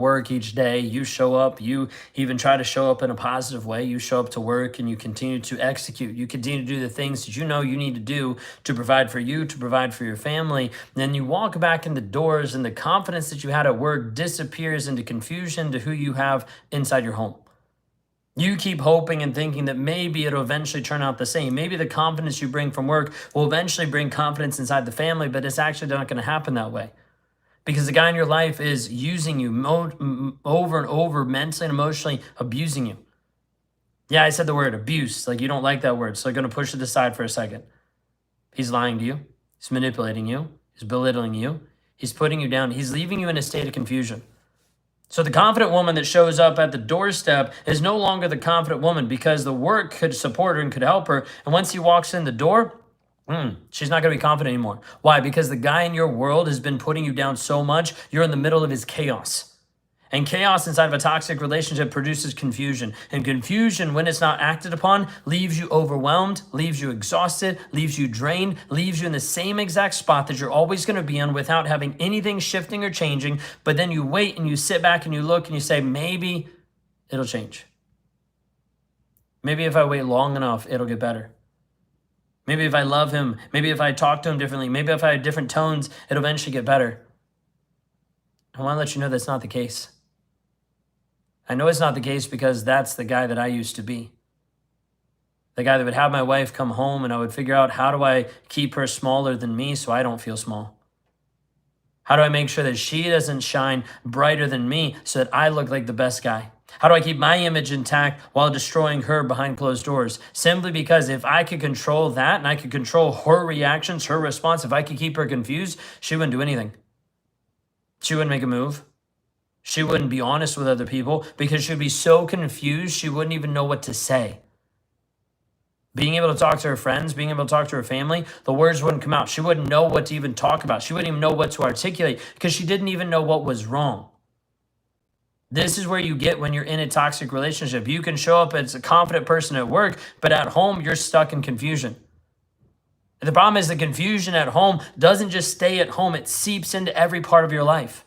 work each day, you show up, you even try to show up in a positive way. You show up to work and you continue to execute. You continue to do the things that you know you need to do to provide for you, to provide for your family. And then you walk back in the doors and the confidence that you had at work disappears into confusion to who you have inside your home. You keep hoping and thinking that maybe it'll eventually turn out the same. Maybe the confidence you bring from work will eventually bring confidence inside the family, but it's actually not going to happen that way. Because the guy in your life is using you over and over, mentally and emotionally abusing you. Yeah, I said the word abuse. Like, you don't like that word, so I'm going to push it aside for a second. He's lying to you. He's manipulating you. He's belittling you. He's putting you down. He's leaving you in a state of confusion. So the confident woman that shows up at the doorstep is no longer the confident woman, because the work could support her and could help her. And once he walks in the door, she's not going to be confident anymore. Why? Because the guy in your world has been putting you down so much, you're in the middle of his chaos. And chaos inside of a toxic relationship produces confusion. And confusion, when it's not acted upon, leaves you overwhelmed, leaves you exhausted, leaves you drained, leaves you in the same exact spot that you're always going to be in without having anything shifting or changing. But then you wait and you sit back and you look and you say, maybe it'll change. Maybe if I wait long enough, it'll get better. Maybe if I love him, maybe if I talk to him differently, maybe if I have different tones, it'll eventually get better. I want to let you know that's not the case. I know it's not the case because that's the guy that I used to be. The guy that would have my wife come home and I would figure out, how do I keep her smaller than me so I don't feel small? How do I make sure that she doesn't shine brighter than me so that I look like the best guy? How do I keep my image intact while destroying her behind closed doors? Simply because if I could control that and I could control her reactions, her response, if I could keep her confused, she wouldn't do anything. She wouldn't make a move. She wouldn't be honest with other people because she'd be so confused she wouldn't even know what to say. Being able to talk to her friends, being able to talk to her family, the words wouldn't come out. She wouldn't know what to even talk about. She wouldn't even know what to articulate because she didn't even know what was wrong. This is where you get when you're in a toxic relationship. You can show up as a confident person at work, but at home, you're stuck in confusion. And the problem is the confusion at home doesn't just stay at home. It seeps into every part of your life.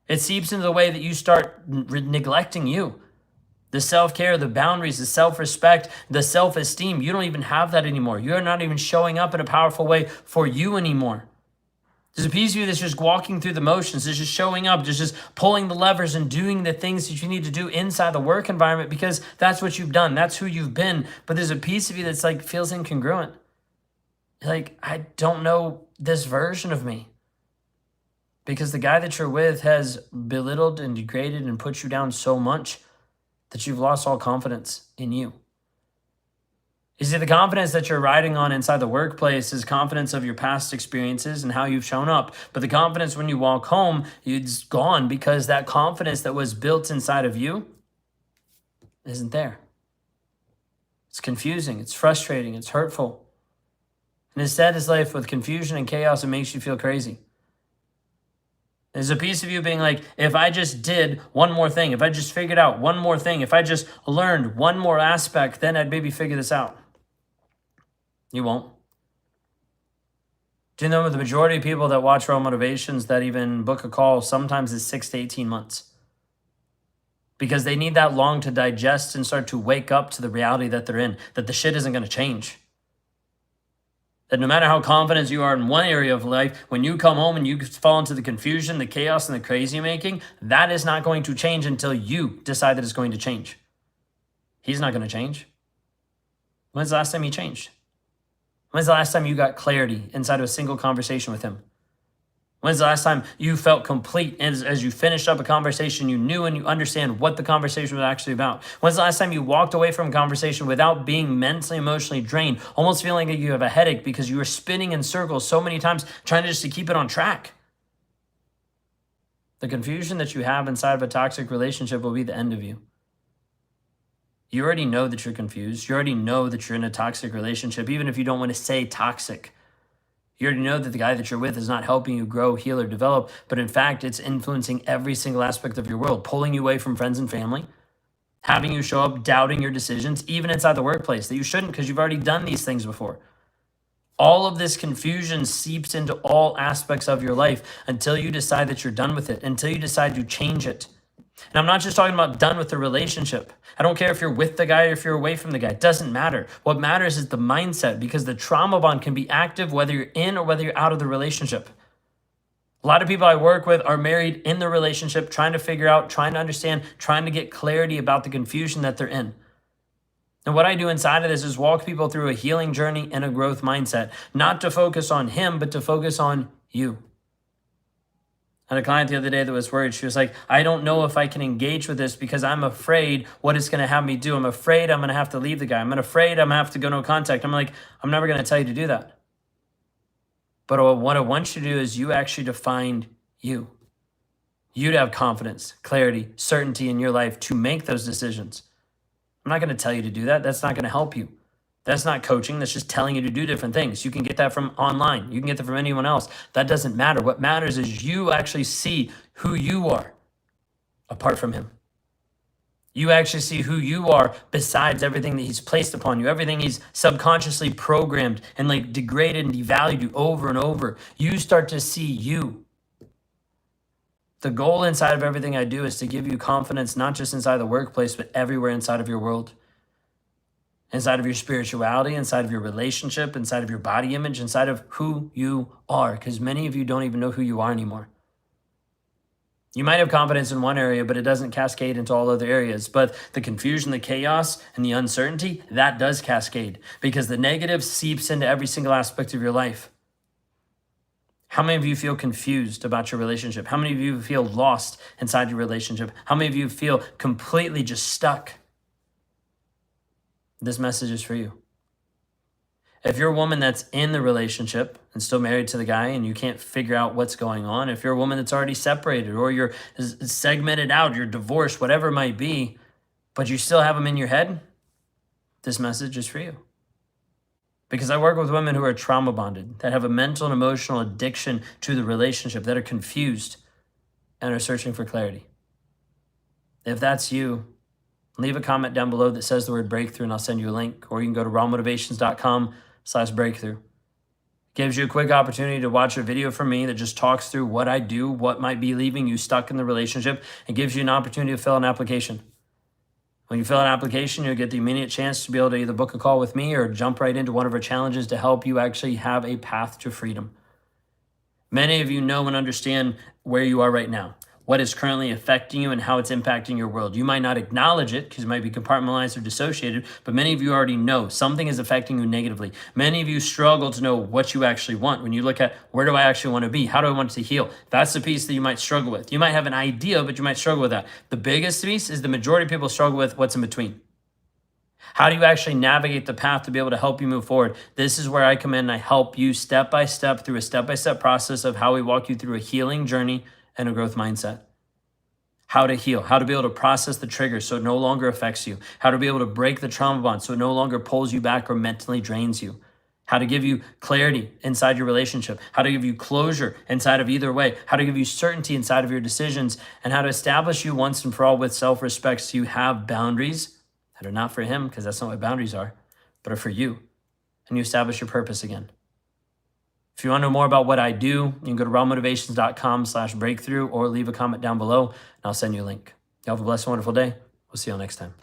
It seeps into the way that you start neglecting you. The self-care, the boundaries, the self-respect, the self-esteem. You don't even have that anymore. You're not even showing up in a powerful way for you anymore. There's a piece of you that's just walking through the motions, that's just showing up, just pulling the levers and doing the things that you need to do inside the work environment because that's what you've done. That's who you've been. But there's a piece of you that's like feels incongruent. Like, I don't know this version of me. Because the guy that you're with has belittled and degraded and put you down so much that you've lost all confidence in you. You see, the confidence that you're riding on inside the workplace is confidence of your past experiences and how you've shown up. But the confidence when you walk home, it's gone because that confidence that was built inside of you isn't there. It's confusing, it's frustrating, it's hurtful. And instead, this life with confusion and chaos, it makes you feel crazy. There's a piece of you being like, if I just did one more thing, if I just figured out one more thing, if I just learned one more aspect, then I'd maybe figure this out. You won't. Do you know the majority of people that watch Raw Motivations that even book a call sometimes is 6 to 18 months? Because they need that long to digest and start to wake up to the reality that they're in, that the shit isn't going to change. That no matter how confident you are in one area of life, when you come home and you fall into the confusion, the chaos, and the crazy making, that is not going to change until you decide that it's going to change. He's not going to change. When's the last time he changed? When's the last time you got clarity inside of a single conversation with him? When's the last time you felt complete as you finished up a conversation, you knew and you understand what the conversation was actually about? When's the last time you walked away from a conversation without being mentally, emotionally drained, almost feeling like you have a headache because you were spinning in circles so many times trying to keep it on track? The confusion that you have inside of a toxic relationship will be the end of you. You already know that you're confused. You already know that you're in a toxic relationship, even if you don't want to say toxic. You already know that the guy that you're with is not helping you grow, heal, or develop, but in fact, it's influencing every single aspect of your world, pulling you away from friends and family, having you show up doubting your decisions, even inside the workplace, that you shouldn't because you've already done these things before. All of this confusion seeps into all aspects of your life until you decide that you're done with it, until you decide to change it. And I'm not just talking about done with the relationship. I don't care if you're with the guy or if you're away from the guy. It doesn't matter. What matters is the mindset, because the trauma bond can be active whether you're in or whether you're out of the relationship. A lot of people I work with are married in the relationship, trying to figure out, trying to understand, trying to get clarity about the confusion that they're in. And what I do inside of this is walk people through a healing journey and a growth mindset, not to focus on him, but to focus on you. I had a client the other day that was worried. She was like, I don't know if I can engage with this because I'm afraid what it's going to have me do. I'm afraid I'm going to have to leave the guy. I'm afraid I'm going to have to go no contact. I'm like, I'm never going to tell you to do that. But what I want you to do is you actually to find you. You to have confidence, clarity, certainty in your life to make those decisions. I'm not going to tell you to do that. That's not going to help you. That's not coaching. That's just telling you to do different things. You can get that from online. You can get that from anyone else. That doesn't matter. What matters is you actually see who you are apart from him. You actually see who you are besides everything that he's placed upon you, everything he's subconsciously programmed and like degraded and devalued you over and over. You start to see you. The goal inside of everything I do is to give you confidence, not just inside the workplace, but everywhere inside of your world. Inside of your spirituality, inside of your relationship, inside of your body image, inside of who you are. Because many of you don't even know who you are anymore. You might have confidence in one area, but it doesn't cascade into all other areas. But the confusion, the chaos, and the uncertainty, that does cascade. Because the negative seeps into every single aspect of your life. How many of you feel confused about your relationship? How many of you feel lost inside your relationship? How many of you feel completely just stuck? This message is for you. If you're a woman that's in the relationship and still married to the guy and you can't figure out what's going on, if you're a woman that's already separated or you're segmented out, you're divorced, whatever it might be, but you still have them in your head, this message is for you. Because I work with women who are trauma bonded, that have a mental and emotional addiction to the relationship, that are confused and are searching for clarity. If that's you, leave a comment down below that says the word breakthrough and I'll send you a link. Or you can go to rawmotivations.com/breakthrough. Gives you a quick opportunity to watch a video from me that just talks through what I do, what might be leaving you stuck in the relationship, and gives you an opportunity to fill an application. When you fill an application, you'll get the immediate chance to be able to either book a call with me or jump right into one of our challenges to help you actually have a path to freedom. Many of you know and understand where you are right now, what is currently affecting you and how it's impacting your world. You might not acknowledge it because it might be compartmentalized or dissociated, but many of you already know something is affecting you negatively. Many of you struggle to know what you actually want. When you look at where do I actually want to be? How do I want to heal? That's the piece that you might struggle with. You might have an idea, but you might struggle with that. The biggest piece is the majority of people struggle with what's in between. How do you actually navigate the path to be able to help you move forward? This is where I come in and I help you step by step through a step-by-step process of how we walk you through a healing journey and a growth mindset. How to heal, how to be able to process the triggers so it no longer affects you, how to be able to break the trauma bond so it no longer pulls you back or mentally drains you, how to give you clarity inside your relationship, how to give you closure inside of either way, how to give you certainty inside of your decisions, and how to establish you once and for all with self-respect so you have boundaries that are not for him, because that's not what boundaries are, but are for you, and you establish your purpose again. If you want to know more about what I do, you can go to rawmotivations.com/breakthrough or leave a comment down below and I'll send you a link. You have a blessed, wonderful day. We'll see you all next time.